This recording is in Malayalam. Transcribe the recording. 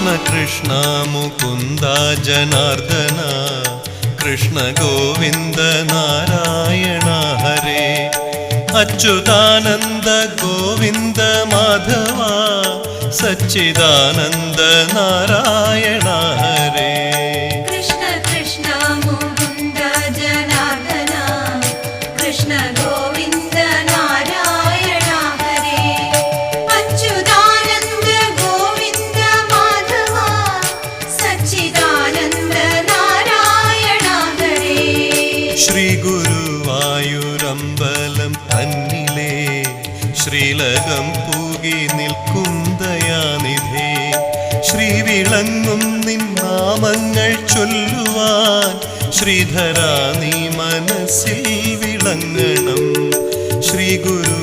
കൃഷ്ണ കൃഷ്ണ മുകുന്ദ ജനാർദ്ദന കൃഷ്ണ ഗോവിന്ദ നാരായണ ഹരേ അച്യുതാനന്ദ ഗോവിന്ദ മാധവ സച്ചിദാനന്ദ നാരായണ ഹരേ കൃഷ്ണ കൃഷ്ണ മുകുന്ദ ജനാർദ്ദന കൃഷ്ണ ഗോവിന്ദ നാരായണ ഹരേ അച്യുതാനന്ദ ഗോവിന്ദ മാധവ സച്ചിദാനന്ദ നാരായണ ഹരേ ശ്രീ ഗുരുവായൂരമ്പലം തന്നിലേ ശ്രീലകം പൂകി നിൽക്കും ദയാനിധേ ശ്രീ വിളങ്ങും നിൻ നാമങ്ങൾ ചൊല്ലുവാൻ ശ്രീധരാ നീ മനസ്സിൽ വിളങ്ങണം ശ്രീ ഗുരു